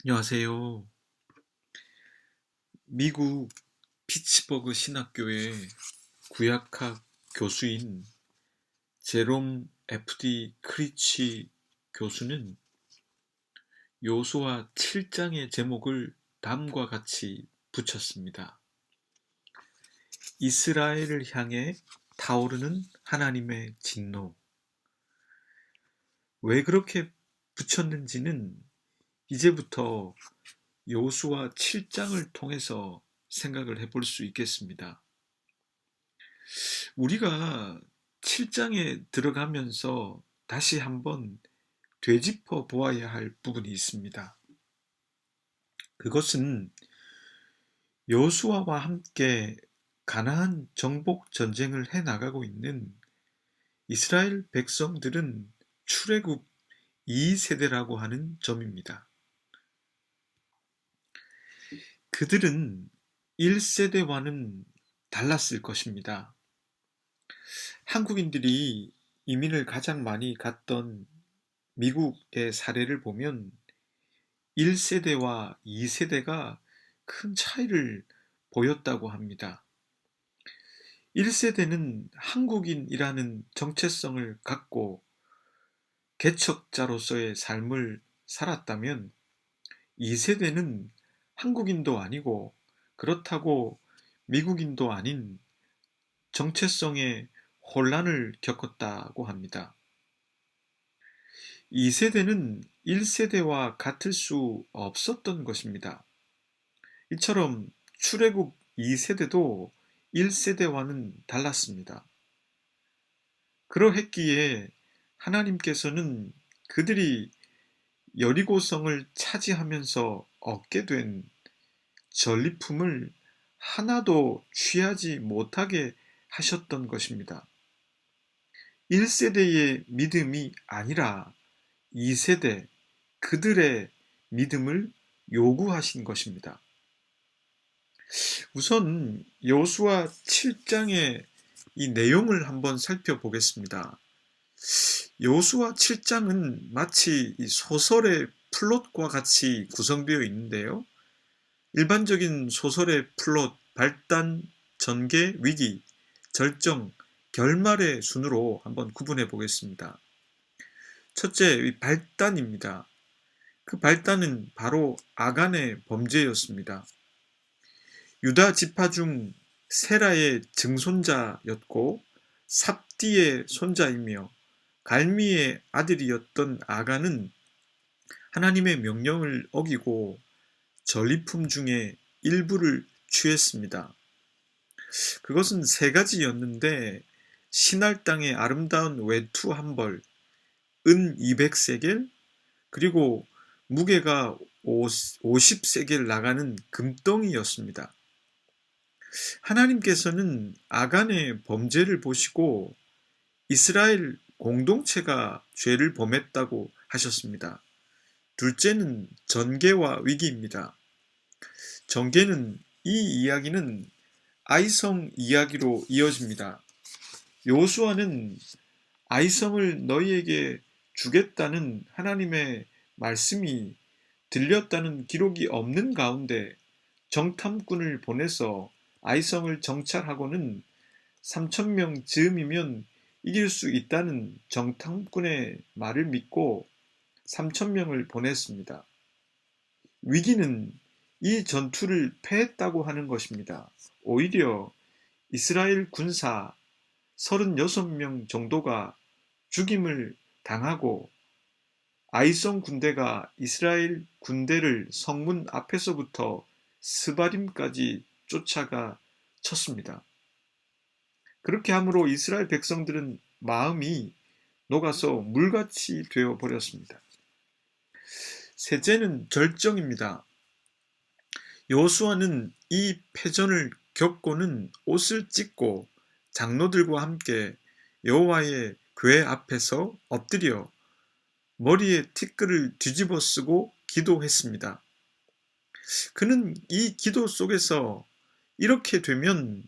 안녕하세요. 미국 피츠버그 신학교의 구약학 교수인 제롬 F.D. 크리치 교수는 요수아 7장의 제목을 다음과 같이 붙였습니다. 이스라엘을 향해 타오르는 하나님의 진노. 왜 그렇게 붙였는지는 이제부터 요수아 7장을 통해서 생각을 해볼 수 있겠습니다. 우리가 7장에 들어가면서 다시 한번 되짚어 보아야 할 부분이 있습니다. 그것은 여호수아와 함께 가나안 정복 전쟁을 해 나가고 있는 이스라엘 백성들은 출애굽 2세대라고 하는 점입니다. 그들은 1세대와는 달랐을 것입니다. 한국인들이 이민을 가장 많이 갔던 미국의 사례를 보면 1세대와 2세대가 큰 차이를 보였다고 합니다. 1세대는 한국인이라는 정체성을 갖고 개척자로서의 삶을 살았다면 2세대는 한국인도 아니고 그렇다고 미국인도 아닌 정체성의 혼란을 겪었다고 합니다. 2세대는 1세대와 같을 수 없었던 것입니다. 이처럼 출애굽 2세대도 1세대와는 달랐습니다. 그러했기에 하나님께서는 그들이 여리고성을 차지하면서 얻게 된 전리품을 하나도 취하지 못하게 하셨던 것입니다. 1세대의 믿음이 아니라 2세대 그들의 믿음을 요구하신 것입니다. 우선 여호수아 7장의 이 내용을 한번 살펴보겠습니다. 여호수아 7장은 마치 소설의 플롯과 같이 구성되어 있는데요. 일반적인 소설의 플롯, 발단, 전개, 위기, 절정, 결말의 순으로 한번 구분해 보겠습니다. 첫째, 발단입니다. 그 발단은 바로 아간의 범죄였습니다. 유다 지파 중 세라의 증손자였고 삽디의 손자이며 갈미의 아들이었던 아간은 하나님의 명령을 어기고 전리품 중에 일부를 취했습니다. 그것은 세 가지였는데 신할 땅의 아름다운 외투 한 벌, 은 200세겔, 그리고 무게가 50세겔 나가는 금덩이였습니다. 하나님께서는 아간의 범죄를 보시고 이스라엘 공동체가 죄를 범했다고 하셨습니다. 둘째는 전개와 위기입니다. 전개는 이 이야기는 아이성 이야기로 이어집니다. 여호수아는 아이성을 너희에게 주겠다는 하나님의 말씀이 들렸다는 기록이 없는 가운데 정탐꾼을 보내서 아이성을 정찰하고는 3,000명 즈음이면 이길 수 있다는 정탐꾼의 말을 믿고 3,000명을 보냈습니다. 위기는 이 전투를 패했다고 하는 것입니다. 오히려 이스라엘 군사 36명 정도가 죽임을 당하고 아이성 군대가 이스라엘 군대를 성문 앞에서부터 스바림까지 쫓아가 쳤습니다. 그렇게 함으로 이스라엘 백성들은 마음이 녹아서 물같이 되어 버렸습니다. 셋째는 절정입니다. 여호수아는 이 패전을 겪고는 옷을 찢고 장로들과 함께 여호와의 궤 앞에서 엎드려 머리에 티끌을 뒤집어 쓰고 기도했습니다. 그는 이 기도 속에서 이렇게 되면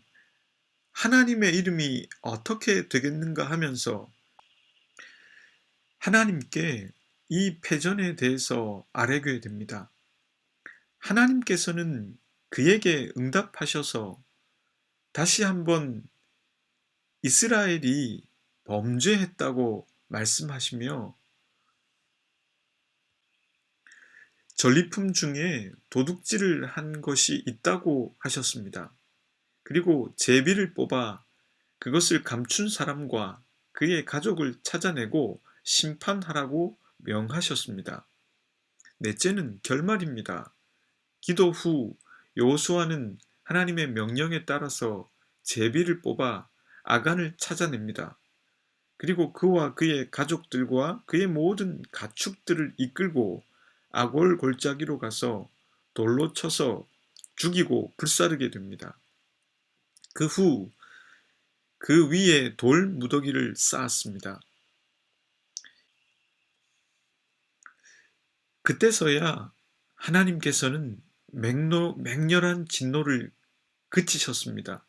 하나님의 이름이 어떻게 되겠는가 하면서 하나님께 이 패전에 대해서 아뢰게 됩니다. 하나님께서는 그에게 응답하셔서 다시 한번 이스라엘이 범죄했다고 말씀하시며 전리품 중에 도둑질을 한 것이 있다고 하셨습니다. 그리고 제비를 뽑아 그것을 감춘 사람과 그의 가족을 찾아내고 심판하라고 명하셨습니다. 넷째는 결말입니다. 기도 후 여호수아는 하나님의 명령에 따라서 제비를 뽑아 아간을 찾아냅니다. 그리고 그와 그의 가족들과 그의 모든 가축들을 이끌고 아골 골짜기로 가서 돌로 쳐서 죽이고 불사르게 됩니다. 그 후 그 위에 돌 무더기를 쌓았습니다. 그때서야 하나님께서는 맹렬한 진노를 그치셨습니다.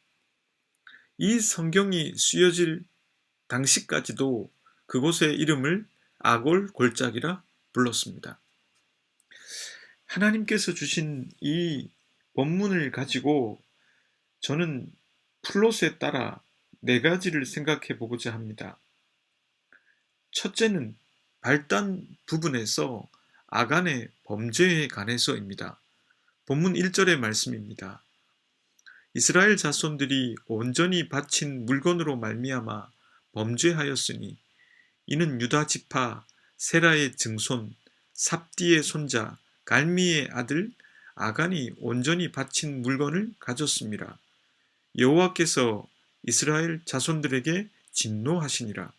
이 성경이 쓰여질 당시까지도 그곳의 이름을 아골 골짜기라 불렀습니다. 하나님께서 주신 이 본문을 가지고 저는 플롯에 따라 네 가지를 생각해 보고자 합니다. 첫째는 발단 부분에서 아간의 범죄에 관해서입니다. 본문 1절의 말씀입니다. 이스라엘 자손들이 온전히 바친 물건으로 말미암아 범죄하였으니 이는 유다 지파 세라의 증손 삽디의 손자 갈미의 아들 아간이 온전히 바친 물건을 가졌습니다. 여호와께서 이스라엘 자손들에게 진노하시니라.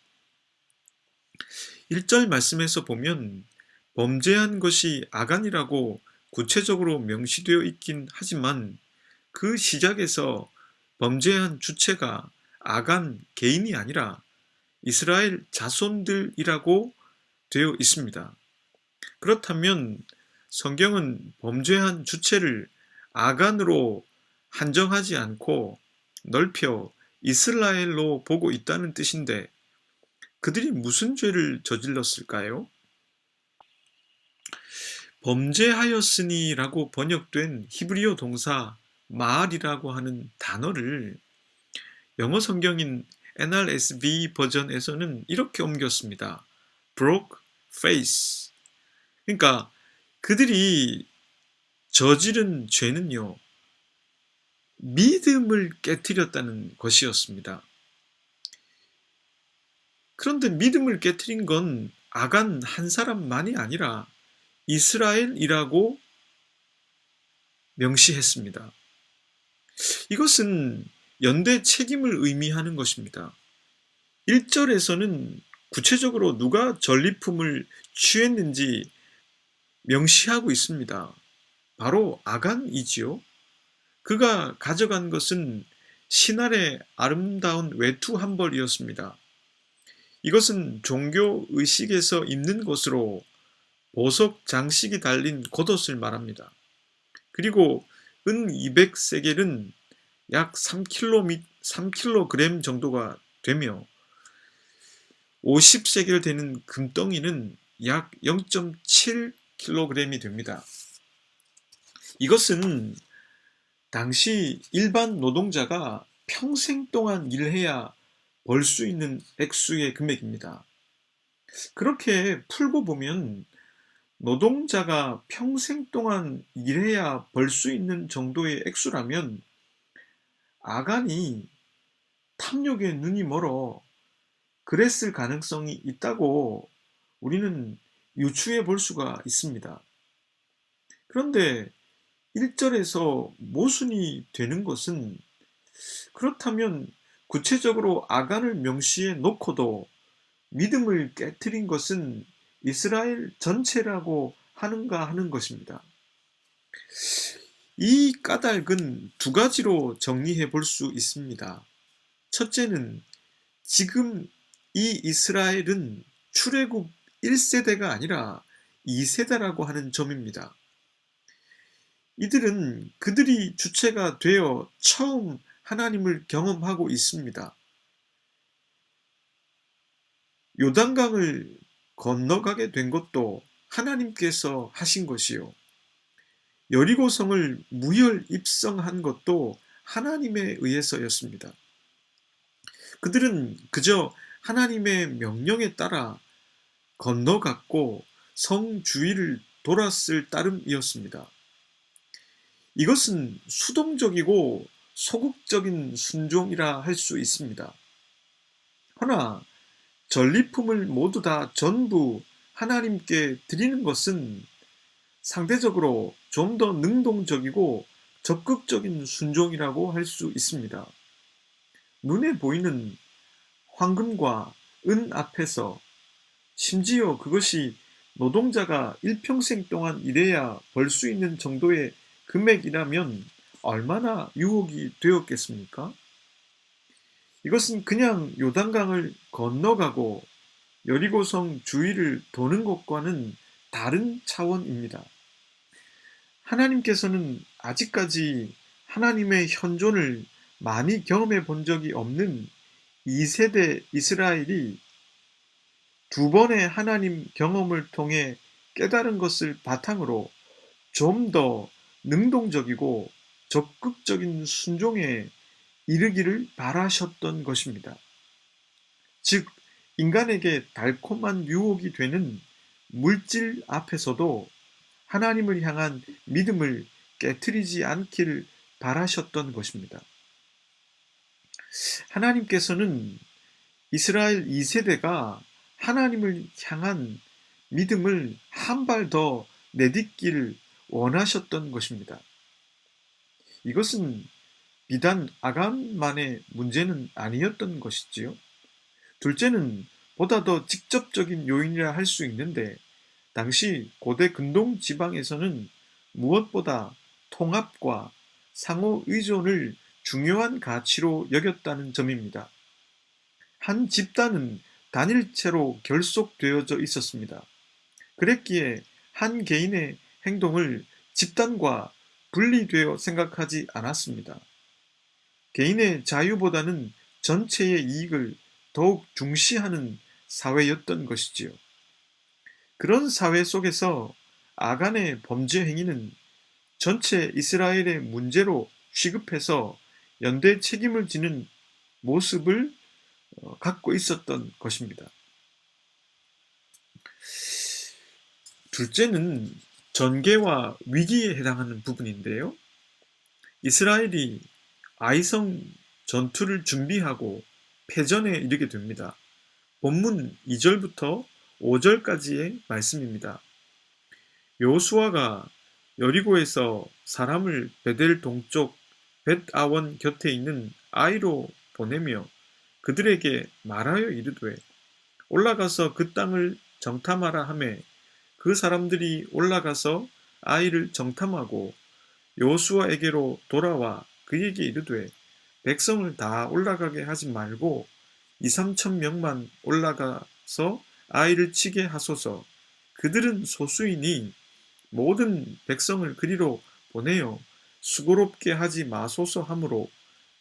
1절 말씀에서 보면 범죄한 것이 아간이라고 구체적으로 명시되어 있긴 하지만 그 시작에서 범죄한 주체가 아간 개인이 아니라 이스라엘 자손들이라고 되어 있습니다. 그렇다면 성경은 범죄한 주체를 아간으로 한정하지 않고 넓혀 이스라엘로 보고 있다는 뜻인데 그들이 무슨 죄를 저질렀을까요? 범죄하였으니라고 번역된 히브리어 동사 마알이라고 하는 단어를 영어 성경인 NRSV 버전에서는 이렇게 옮겼습니다. broke face. 그러니까 그들이 저지른 죄는요, 믿음을 깨뜨렸다는 것이었습니다. 그런데 믿음을 깨뜨린 건 아간 한 사람만이 아니라 이스라엘이라고 명시했습니다. 이것은 연대 책임을 의미하는 것입니다. 1절에서는 구체적으로 누가 전리품을 취했는지 명시하고 있습니다. 바로 아간이지요. 그가 가져간 것은 신할의 아름다운 외투 한 벌이었습니다. 이것은 종교 의식에서 입는 것으로 보석 장식이 달린 겉옷을 말합니다. 그리고 은 200세겔은 약 3kg 정도가 되며 50세겔 되는 금덩이는 약 0.7kg이 됩니다. 이것은 당시 일반 노동자가 평생 동안 일해야 벌 수 있는 액수의 금액입니다. 그렇게 풀고 보면 노동자가 평생 동안 일해야 벌 수 있는 정도의 액수라면 아간이 탐욕에 눈이 멀어 그랬을 가능성이 있다고 우리는 유추해 볼 수가 있습니다. 그런데 1절에서 모순이 되는 것은 그렇다면 구체적으로 아간을 명시해 놓고도 믿음을 깨트린 것은 이스라엘 전체라고 하는가 하는 것입니다. 이 까닭은 두 가지로 정리해 볼 수 있습니다. 첫째는 지금 이 이스라엘은 출애굽 1세대가 아니라 2세대라고 하는 점입니다. 이들은 그들이 주체가 되어 처음 하나님을 경험하고 있습니다. 요단강을 건너가게 된 것도 하나님께서 하신 것이요. 여리고성을 무혈 입성한 것도 하나님에 의해서였습니다. 그들은 그저 하나님의 명령에 따라 건너갔고 성 주위를 돌았을 따름이었습니다. 이것은 수동적이고 소극적인 순종이라 할 수 있습니다. 허나 전리품을 모두 다 전부 하나님께 드리는 것은 상대적으로 좀 더 능동적이고 적극적인 순종이라고 할 수 있습니다. 눈에 보이는 황금과 은 앞에서, 심지어 그것이 노동자가 일평생 동안 일해야 벌 수 있는 정도의 금액이라면 얼마나 유혹이 되었겠습니까? 이것은 그냥 요단강을 건너가고 여리고성 주위를 도는 것과는 다른 차원입니다. 하나님께서는 아직까지 하나님의 현존을 많이 경험해 본 적이 없는 2세대 이스라엘이 두 번의 하나님 경험을 통해 깨달은 것을 바탕으로 좀 더 능동적이고 적극적인 순종에 이르기를 바라셨던 것입니다. 즉, 인간에게 달콤한 유혹이 되는 물질 앞에서도 하나님을 향한 믿음을 깨트리지 않기를 바라셨던 것입니다. 하나님께서는 이스라엘 2세대가 하나님을 향한 믿음을 한 발 더 내딛기를 원하셨던 것입니다. 이것은 비단 아간만의 문제는 아니었던 것이지요. 둘째는 보다 더 직접적인 요인이라 할 수 있는데, 당시 고대 근동 지방에서는 무엇보다 통합과 상호 의존을 중요한 가치로 여겼다는 점입니다. 한 집단은 단일체로 결속되어져 있었습니다. 그랬기에 한 개인의 행동을 집단과 분리되어 생각하지 않았습니다. 개인의 자유보다는 전체의 이익을 더욱 중시하는 사회였던 것이지요. 그런 사회 속에서 아간의 범죄 행위는 전체 이스라엘의 문제로 취급해서 연대 책임을 지는 모습을 갖고 있었던 것입니다. 둘째는 전개와 위기에 해당하는 부분인데요. 이스라엘이 아이성 전투를 준비하고 패전에 이르게 됩니다. 본문 2절부터 5절까지의 말씀입니다. 여호수아가 여리고에서 사람을 베델 동쪽 벳아원 곁에 있는 아이로 보내며 그들에게 말하여 이르되 올라가서 그 땅을 정탐하라 하매 그 사람들이 올라가서 아이를 정탐하고 여호수아에게로 돌아와 그에게 이르되 백성을 다 올라가게 하지 말고 2~3천 명만 올라가서 아이를 치게 하소서. 그들은 소수이니 모든 백성을 그리로 보내어 수고롭게 하지 마소서 하므로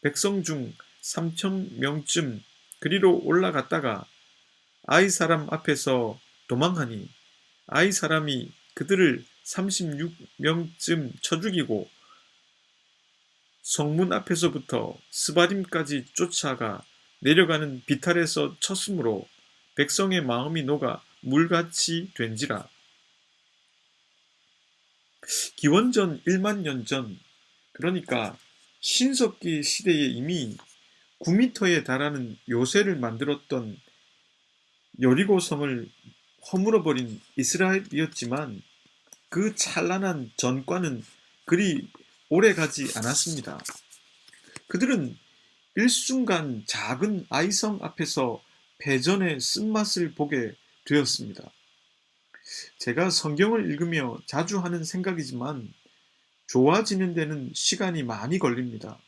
백성 중 3천 명쯤 그리로 올라갔다가 아이 사람 앞에서 도망하니 아이 사람이 그들을 36명쯤 쳐 죽이고 성문 앞에서부터 스바림까지 쫓아가 내려가는 비탈에서 쳤으므로 백성의 마음이 녹아 물같이 된지라. 기원전 1만 년 전, 그러니까 신석기 시대에 이미 9m에 달하는 요새를 만들었던 여리고성을 허물어버린 이스라엘이었지만 그 찬란한 전과는 그리 오래가지 않았습니다. 그들은 일순간 작은 아이성 앞에서 패전의 쓴맛을 보게 되었습니다. 제가 성경을 읽으며 자주 하는 생각이지만 좋아지는 데는 시간이 많이 걸립니다.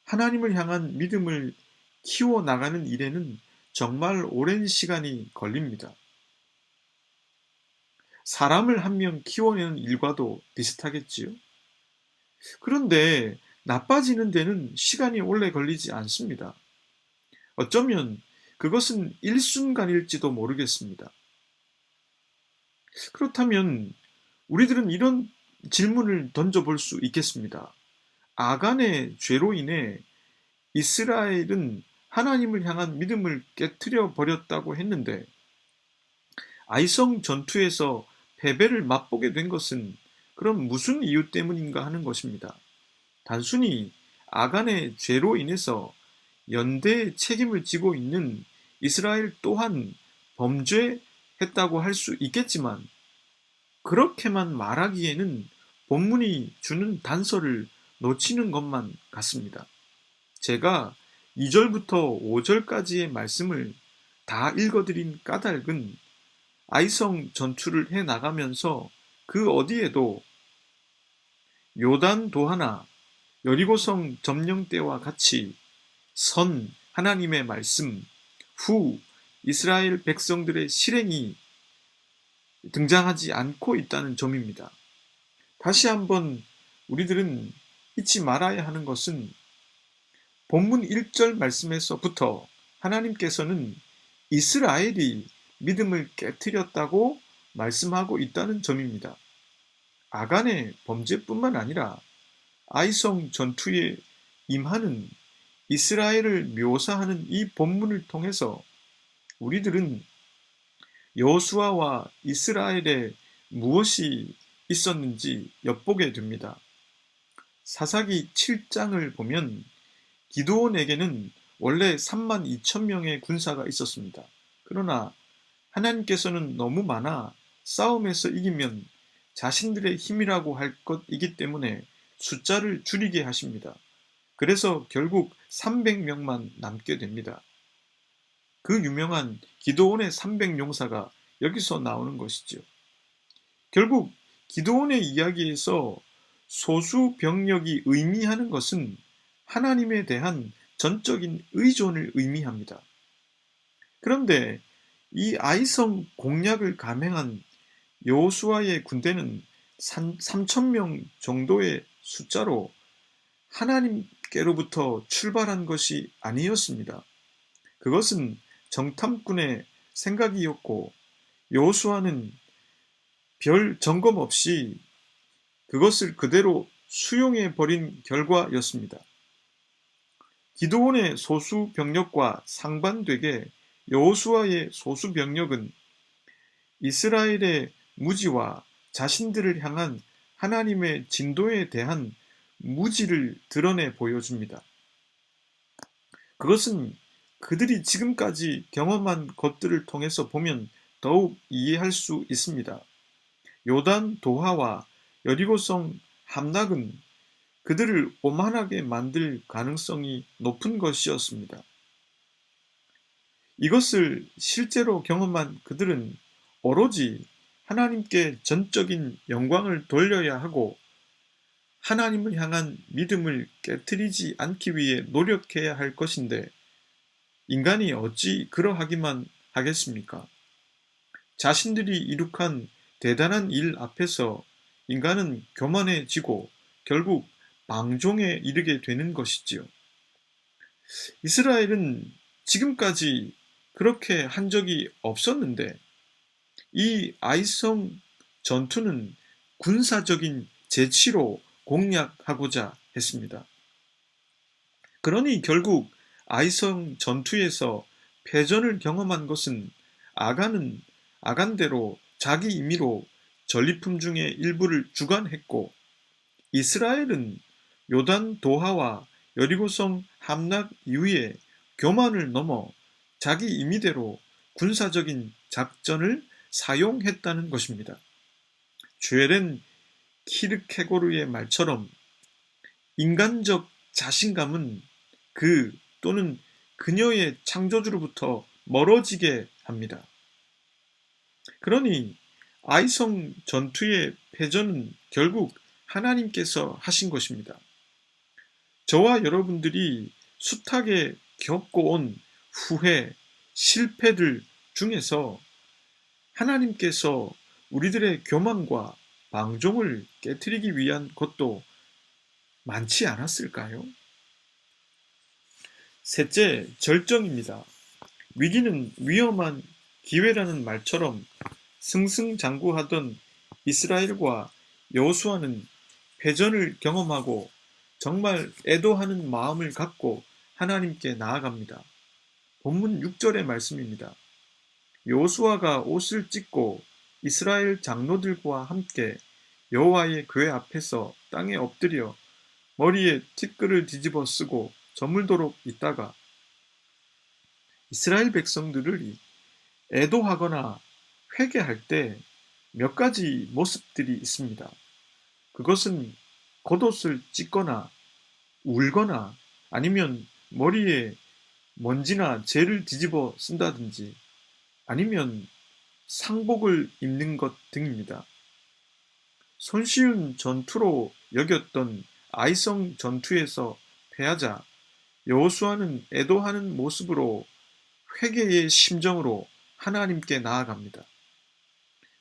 하나님을 향한 믿음을 키워나가는 일에는 정말 오랜 시간이 걸립니다. 사람을 한 명 키워내는 일과도 비슷하겠지요. 그런데 나빠지는 데는 시간이 오래 걸리지 않습니다. 어쩌면 그것은 일순간일지도 모르겠습니다. 그렇다면 우리들은 이런 질문을 던져볼 수 있겠습니다. 아간의 죄로 인해 이스라엘은 하나님을 향한 믿음을 깨뜨려 버렸다고 했는데 아이성 전투에서 패배를 맛보게 된 것은 그럼 무슨 이유 때문인가 하는 것입니다. 단순히 아간의 죄로 인해서 연대의 책임을 지고 있는 이스라엘 또한 범죄했다고 할 수 있겠지만 그렇게만 말하기에는 본문이 주는 단서를 놓치는 것만 같습니다. 제가 2절부터 5절까지의 말씀을 다 읽어드린 까닭은 아이성 전투를 해 나가면서 그 어디에도 요단 도하나 여리고성 점령 때와 같이 선 하나님의 말씀 후 이스라엘 백성들의 실행이 등장하지 않고 있다는 점입니다. 다시 한번 우리들은 잊지 말아야 하는 것은 본문 1절 말씀에서부터 하나님께서는 이스라엘이 믿음을 깨뜨렸다고 말씀하고 있다는 점입니다. 아간의 범죄뿐만 아니라 아이성 전투에 임하는 이스라엘을 묘사하는 이 본문을 통해서 우리들은 여호수아와 이스라엘에 무엇이 있었는지 엿보게 됩니다. 사사기 7장을 보면 기드온에게는 원래 3만 2천 명의 군사가 있었습니다. 그러나 하나님께서는 너무 많아 싸움에서 이기면 자신들의 힘이라고 할 것이기 때문에 숫자를 줄이게 하십니다. 그래서 결국 300명만 남게 됩니다. 그 유명한 기드온의 300용사가 여기서 나오는 것이죠. 결국 기드온의 이야기에서 소수 병력이 의미하는 것은 하나님에 대한 전적인 의존을 의미합니다. 그런데 이 아이성 공략을 감행한 여호수아의 군대는 3,000명 정도의 숫자로 하나님께로부터 출발한 것이 아니었습니다. 그것은 정탐꾼의 생각이었고 여호수아는 별 점검 없이 그것을 그대로 수용해 버린 결과였습니다. 기드온의 소수 병력과 상반되게 여호수아의 소수 병력은 이스라엘의 무지와 자신들을 향한 하나님의 진도에 대한 무지를 드러내 보여줍니다. 그것은 그들이 지금까지 경험한 것들을 통해서 보면 더욱 이해할 수 있습니다. 요단 도하와 여리고성 함락은 그들을 오만하게 만들 가능성이 높은 것이었습니다. 이것을 실제로 경험한 그들은 오로지 하나님께 전적인 영광을 돌려야 하고 하나님을 향한 믿음을 깨트리지 않기 위해 노력해야 할 것인데 인간이 어찌 그러하기만 하겠습니까? 자신들이 이룩한 대단한 일 앞에서 인간은 교만해지고 결국 방종에 이르게 되는 것이지요. 이스라엘은 지금까지 그렇게 한 적이 없었는데 이 아이성 전투는 군사적인 재치로 공략하고자 했습니다. 그러니 결국 아이성 전투에서 패전을 경험한 것은 아간대로 자기 임의로 전리품 중의 일부를 주관했고 이스라엘은 요단 도하와 여리고성 함락 이후에 교만을 넘어 자기 임의대로 군사적인 작전을 사용했다는 것입니다. 주엘엔 키르케고르의 말처럼 인간적 자신감은 그 또는 그녀의 창조주로부터 멀어지게 합니다. 그러니 아이성 전투의 패전은 결국 하나님께서 하신 것입니다. 저와 여러분들이 숱하게 겪어온 후회, 실패들 중에서 하나님께서 우리들의 교만과 방종을 깨트리기 위한 것도 많지 않았을까요? 셋째, 절정입니다. 위기는 위험한 기회라는 말처럼 승승장구하던 이스라엘과 여호수아는 패전을 경험하고 정말 애도하는 마음을 갖고 하나님께 나아갑니다. 본문 6절의 말씀입니다. 여호수아가 옷을 찢고 이스라엘 장로들과 함께 여호와의 궤 앞에서 땅에 엎드려 머리에 티끌을 뒤집어 쓰고 저물도록 있다가 이스라엘 백성들을 애도하거나 회개할 때 몇 가지 모습들이 있습니다. 그것은 겉옷을 찢거나 울거나 아니면 머리에 먼지나 재를 뒤집어 쓴다든지 아니면 상복을 입는 것 등입니다. 손쉬운 전투로 여겼던 아이성 전투에서 패하자 여호수아는 애도하는 모습으로 회개의 심정으로 하나님께 나아갑니다.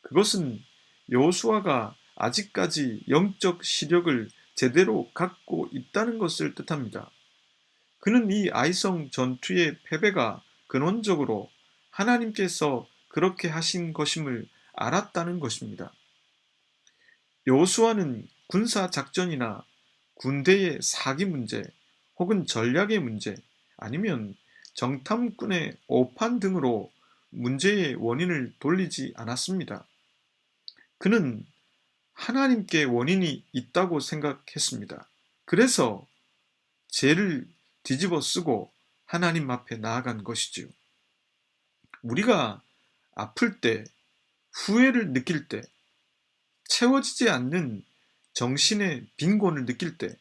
그것은 여호수아가 아직까지 영적 시력을 제대로 갖고 있다는 것을 뜻합니다. 그는 이 아이성 전투의 패배가 근원적으로 하나님께서 그렇게 하신 것임을 알았다는 것입니다. 여호수아는 군사 작전이나 군대의 사기 문제 혹은 전략의 문제 아니면 정탐꾼의 오판 등으로 문제의 원인을 돌리지 않았습니다. 그는 하나님께 원인이 있다고 생각했습니다. 그래서 죄를 뒤집어 쓰고 하나님 앞에 나아간 것이지요. 우리가 아플 때, 후회를 느낄 때, 채워지지 않는 정신의 빈곤을 느낄 때,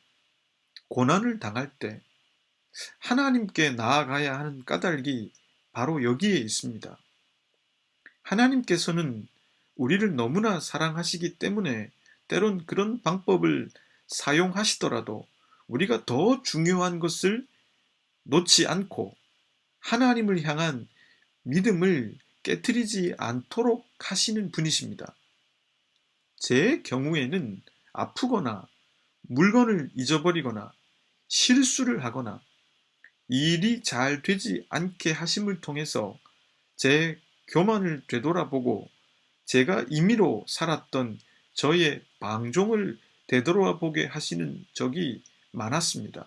고난을 당할 때, 하나님께 나아가야 하는 까닭이 바로 여기에 있습니다. 하나님께서는 우리를 너무나 사랑하시기 때문에 때론 그런 방법을 사용하시더라도 우리가 더 중요한 것을 놓지 않고 하나님을 향한 믿음을 깨트리지 않도록 하시는 분이십니다. 제 경우에는 아프거나 물건을 잊어버리거나 실수를 하거나 일이 잘 되지 않게 하심을 통해서 제 교만을 되돌아보고 제가 임의로 살았던 저의 방종을 되돌아보게 하시는 적이 많았습니다.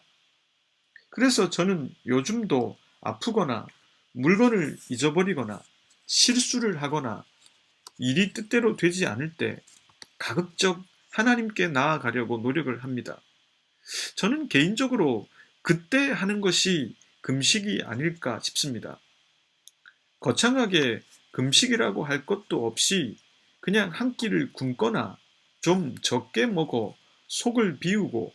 그래서 저는 요즘도 아프거나 물건을 잊어버리거나 실수를 하거나 일이 뜻대로 되지 않을 때 가급적 하나님께 나아가려고 노력을 합니다. 저는 개인적으로 그때 하는 것이 금식이 아닐까 싶습니다. 거창하게 금식이라고 할 것도 없이 그냥 한 끼를 굶거나 좀 적게 먹어 속을 비우고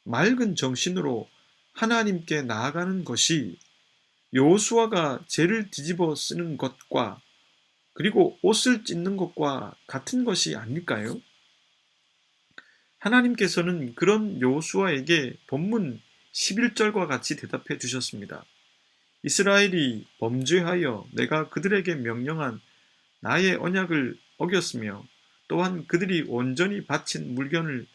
맑은 정신으로 하나님께 나아가는 것이 여호수아가 죄를 뒤집어 쓰는 것과 그리고 옷을 찢는 것과 같은 것이 아닐까요? 하나님께서는 그런 여호수아에게 본문 11절과 같이 대답해 주셨습니다. 이스라엘이 범죄하여 내가 그들에게 명령한 나의 언약을 어겼으며 또한 그들이 온전히 바친 물건을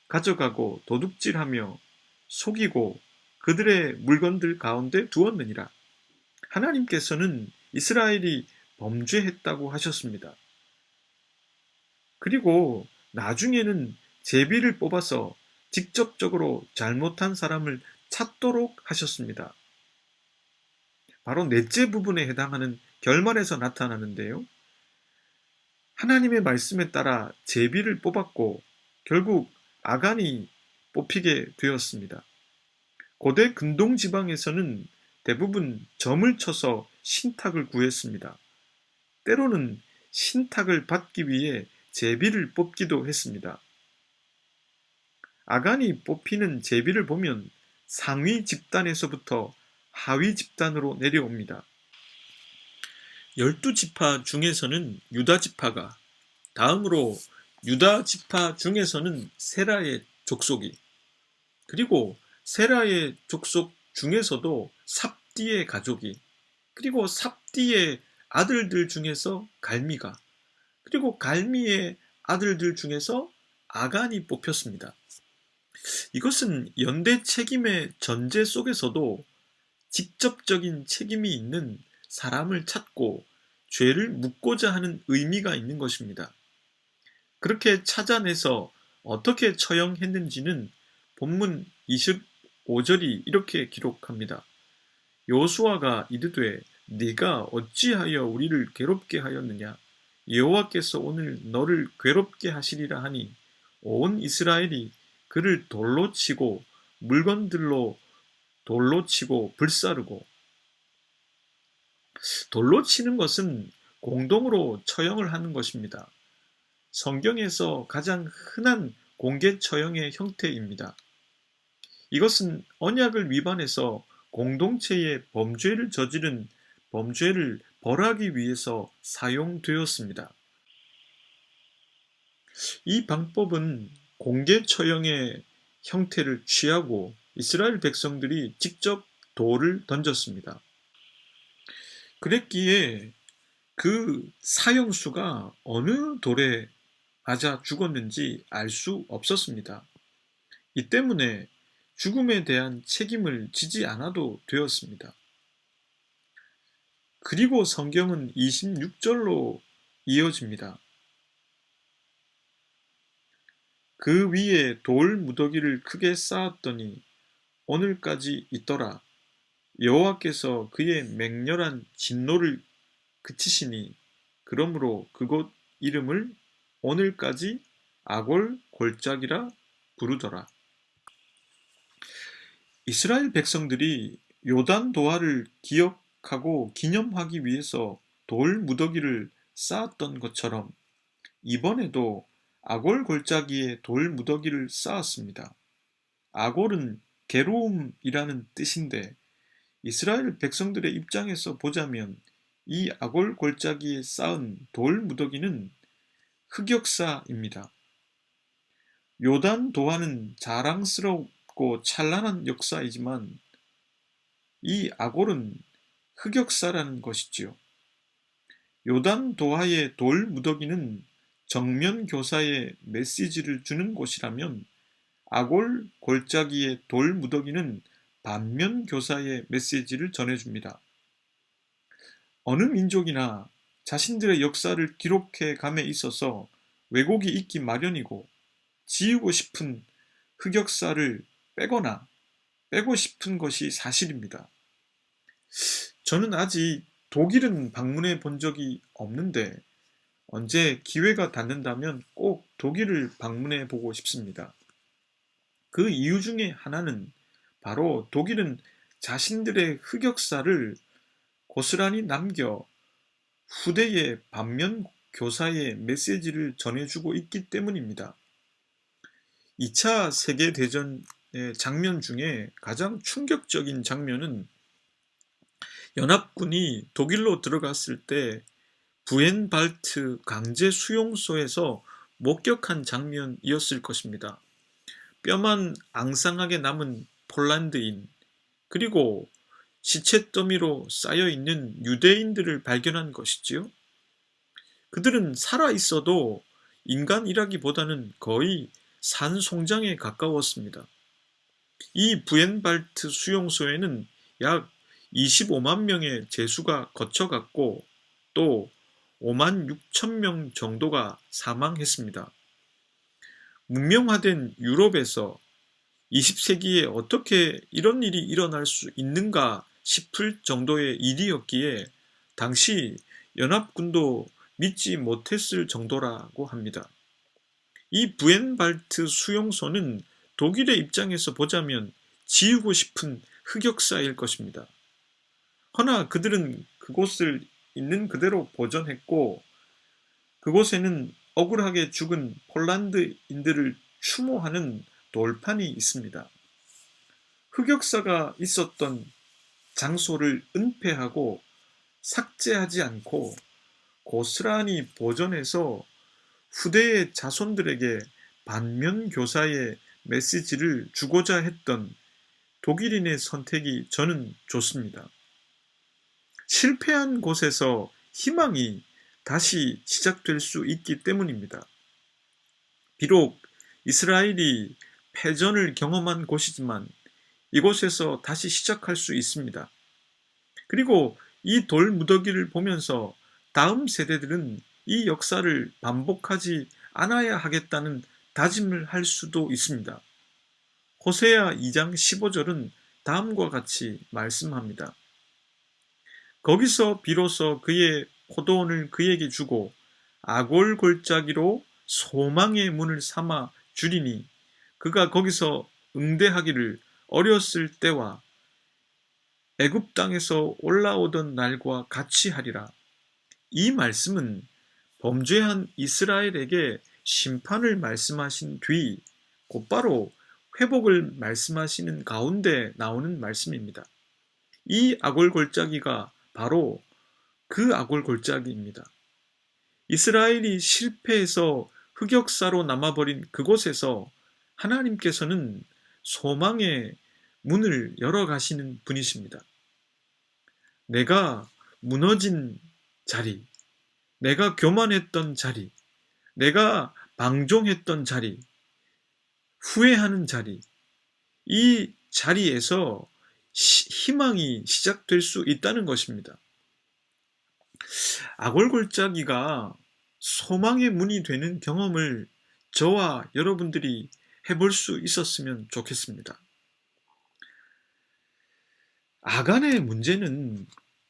가져가고 도둑질하며 속이고 그들의 물건들 가운데 두었느니라. 하나님께서는 이스라엘이 범죄했다고 하셨습니다. 그리고 나중에는 제비를 뽑아서 직접적으로 잘못한 사람을 찾도록 하셨습니다. 바로 넷째 부분에 해당하는 결말에서 나타나는데요. 하나님의 말씀에 따라 제비를 뽑았고 결국 아간이 뽑히게 되었습니다. 고대 근동 지방에서는 대부분 점을 쳐서 신탁을 구했습니다. 때로는 신탁을 받기 위해 제비를 뽑기도 했습니다. 아간이 뽑히는 제비를 보면 상위 집단에서부터 하위 집단으로 내려옵니다. 12지파 중에서는 유다지파가, 다음으로 유다지파 중에서는 세라의 족속이, 그리고 세라의 족속 중에서도 삽디의 가족이, 그리고 삽디의 아들들 중에서 갈미가, 그리고 갈미의 아들들 중에서 아간이 뽑혔습니다. 이것은 연대 책임의 전제 속에서도 직접적인 책임이 있는 사람을 찾고 죄를 묻고자 하는 의미가 있는 것입니다. 그렇게 찾아내서 어떻게 처형했는지는 본문 25절이 이렇게 기록합니다. 여호수아가 이르되 네가 어찌하여 우리를 괴롭게 하였느냐? 여호와께서 오늘 너를 괴롭게 하시리라 하니 온 이스라엘이 그를 돌로 치고 물건들로 돌로 치고 불사르고. 돌로 치는 것은 공동으로 처형을 하는 것입니다. 성경에서 가장 흔한 공개 처형의 형태입니다. 이것은 언약을 위반해서 공동체의 범죄를 저지른 범죄를 벌하기 위해서 사용되었습니다. 이 방법은 공개 처형의 형태를 취하고 이스라엘 백성들이 직접 돌을 던졌습니다. 그랬기에 그 사형수가 어느 돌에 맞아 죽었는지 알 수 없었습니다. 이 때문에 죽음에 대한 책임을 지지 않아도 되었습니다. 그리고 성경은 26절로 이어집니다. 그 위에 돌 무더기를 크게 쌓았더니 오늘까지 있더라. 여호와께서 그의 맹렬한 진노를 그치시니 그러므로 그곳 이름을 오늘까지 아골 골짜기라 부르더라. 이스라엘 백성들이 요단 도하를 기억하고 기념하기 위해서 돌 무더기를 쌓았던 것처럼 이번에도 아골 골짜기에 돌 무더기를 쌓았습니다. 아골은 괴로움이라는 뜻인데 이스라엘 백성들의 입장에서 보자면 이 아골 골짜기에 쌓은 돌 무더기는 흑역사입니다. 요단 도하는 자랑스럽고 찬란한 역사이지만 이 아골은 흑역사라는 것이지요. 요단 도하의 돌 무더기는 정면 교사의 메시지를 주는 곳이라면 아골 골짜기의 돌 무더기는 반면 교사의 메시지를 전해줍니다. 어느 민족이나 자신들의 역사를 기록해 감에 있어서 왜곡이 있기 마련이고 지우고 싶은 흑역사를 빼거나 빼고 싶은 것이 사실입니다. 저는 아직 독일은 방문해 본 적이 없는데 언제 기회가 닿는다면 꼭 독일을 방문해 보고 싶습니다. 그 이유 중에 하나는 바로 독일은 자신들의 흑역사를 고스란히 남겨 후대의 반면 교사의 메시지를 전해주고 있기 때문입니다. 2차 세계대전의 장면 중에 가장 충격적인 장면은 연합군이 독일로 들어갔을 때 부엔발트 강제 수용소에서 목격한 장면이었을 것입니다. 뼈만 앙상하게 남은 폴란드인, 그리고 시체 더미로 쌓여있는 유대인들을 발견한 것이지요. 그들은 살아있어도 인간이라기보다는 거의 산송장에 가까웠습니다. 이 부엔발트 수용소에는 약 25만 명의 죄수가 거쳐갔고 또 5만 6천 명 정도가 사망했습니다. 문명화된 유럽에서 20세기에 어떻게 이런 일이 일어날 수 있는가 싶을 정도의 일이었기에 당시 연합군도 믿지 못했을 정도라고 합니다. 이 부엔발트 수용소는 독일의 입장에서 보자면 지우고 싶은 흑역사일 것입니다. 허나 그들은 그곳을 있는 그대로 보존했고 그곳에는 억울하게 죽은 폴란드인들을 추모하는 돌판이 있습니다. 흑역사가 있었던 장소를 은폐하고 삭제하지 않고 고스란히 보존해서 후대의 자손들에게 반면 교사의 메시지를 주고자 했던 독일인의 선택이 저는 좋습니다. 실패한 곳에서 희망이 다시 시작될 수 있기 때문입니다. 비록 이스라엘이 패전을 경험한 곳이지만 이곳에서 다시 시작할 수 있습니다. 그리고 이 돌 무더기를 보면서 다음 세대들은 이 역사를 반복하지 안아야 하겠다는 다짐을 할 수도 있습니다. 호세아 2장 15절은 다음과 같이 말씀합니다. 거기서 비로소 그의 포도원을 그에게 주고 아골 골짜기로 소망의 문을 삼아 주리니 그가 거기서 응대하기를 어렸을 때와 애굽 땅에서 올라오던 날과 같이 하리라. 이 말씀은 범죄한 이스라엘에게 심판을 말씀하신 뒤 곧바로 회복을 말씀하시는 가운데 나오는 말씀입니다. 이 아골 골짜기가 바로 그 아골 골짜기입니다. 이스라엘이 실패해서 흑역사로 남아버린 그곳에서 하나님께서는 소망의 문을 열어가시는 분이십니다. 내가 무너진 자리, 내가 교만했던 자리, 내가 방종했던 자리, 후회하는 자리, 이 자리에서 희망이 시작될 수 있다는 것입니다. 아골 골짜기가 소망의 문이 되는 경험을 저와 여러분들이 해볼 수 있었으면 좋겠습니다. 아간의 문제는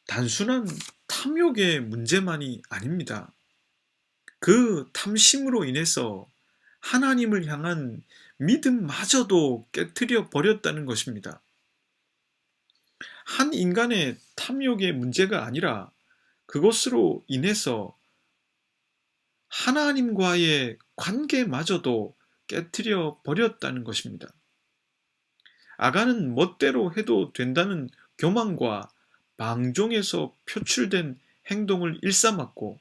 단순한 탐욕의 문제만이 아닙니다. 그 탐심으로 인해서 하나님을 향한 믿음마저도 깨트려 버렸다는 것입니다. 한 인간의 탐욕의 문제가 아니라 그것으로 인해서 하나님과의 관계마저도 깨트려 버렸다는 것입니다. 아간은 멋대로 해도 된다는 교만과 방종에서 표출된 행동을 일삼았고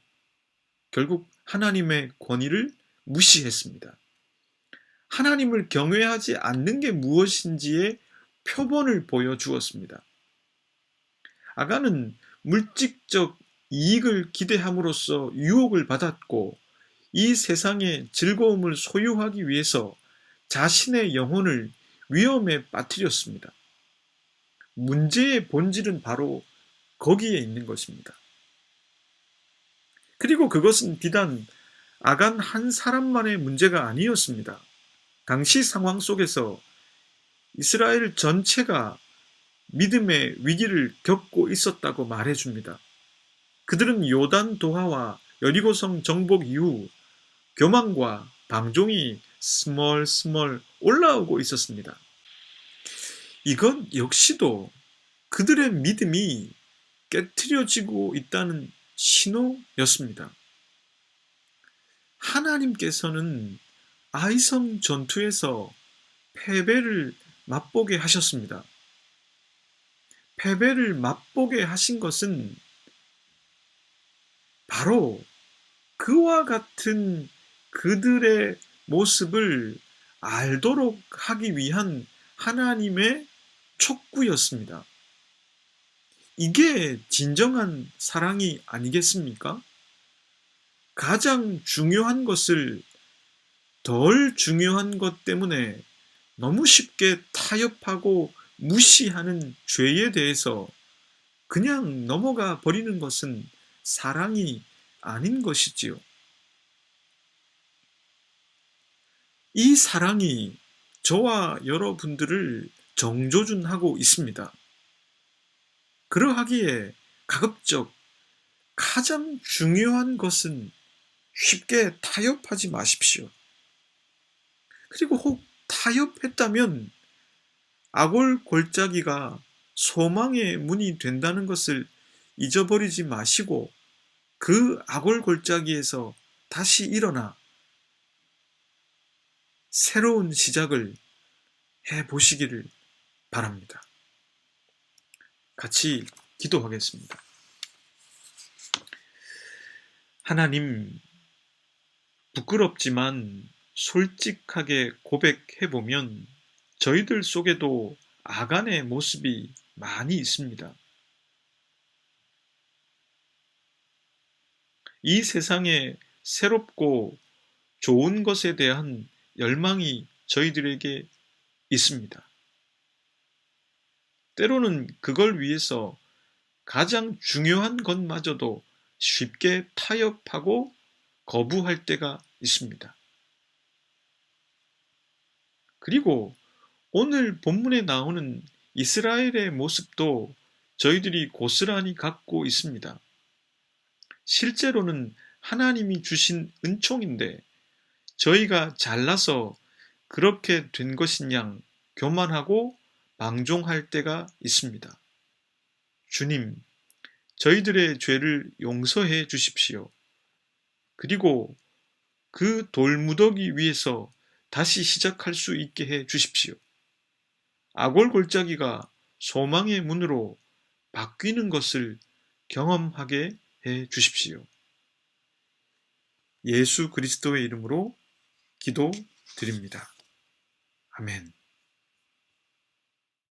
결국 하나님의 권위를 무시했습니다. 하나님을 경외하지 않는 게 무엇인지의 표본을 보여주었습니다. 아간은 물질적 이익을 기대함으로써 유혹을 받았고 이 세상의 즐거움을 소유하기 위해서 자신의 영혼을 위험에 빠뜨렸습니다. 문제의 본질은 바로 거기에 있는 것입니다. 그리고 그것은 비단 아간 한 사람만의 문제가 아니었습니다. 당시 상황 속에서 이스라엘 전체가 믿음의 위기를 겪고 있었다고 말해줍니다. 그들은 요단 도하와 여리고성 정복 이후 교만과 방종이 스멀스멀 올라오고 있었습니다. 이건 역시도 그들의 믿음이 깨트려지고 있다는 신호였습니다. 하나님께서는 아이성 전투에서 패배를 맛보게 하셨습니다. 패배를 맛보게 하신 것은 바로 그와 같은 그들의 모습을 알도록 하기 위한 하나님의 촉구였습니다. 이게 진정한 사랑이 아니겠습니까? 가장 중요한 것을 덜 중요한 것 때문에 너무 쉽게 타협하고 무시하는 죄에 대해서 그냥 넘어가 버리는 것은 사랑이 아닌 것이지요. 이 사랑이 저와 여러분들을 정조준하고 있습니다. 그러하기에 가급적 가장 중요한 것은 쉽게 타협하지 마십시오. 그리고 혹 타협했다면 아골 골짜기가 소망의 문이 된다는 것을 잊어버리지 마시고 그 아골 골짜기에서 다시 일어나 새로운 시작을 해보시기를 바랍니다. 같이 기도하겠습니다. 하나님, 부끄럽지만 솔직하게 고백해보면 저희들 속에도 아간의 모습이 많이 있습니다. 이 세상에 새롭고 좋은 것에 대한 열망이 저희들에게 있습니다. 때로는 그걸 위해서 가장 중요한 것마저도 쉽게 타협하고 거부할 때가 있습니다. 그리고 오늘 본문에 나오는 이스라엘의 모습도 저희들이 고스란히 갖고 있습니다. 실제로는 하나님이 주신 은총인데 저희가 잘나서 그렇게 된 것인 양 교만하고 망종할 때가 있습니다. 주님, 저희들의 죄를 용서해 주십시오. 그리고 그 돌무더기 위에서 다시 시작할 수 있게 해 주십시오. 아골골짜기가 소망의 문으로 바뀌는 것을 경험하게 해 주십시오. 예수 그리스도의 이름으로 기도드립니다. 아멘.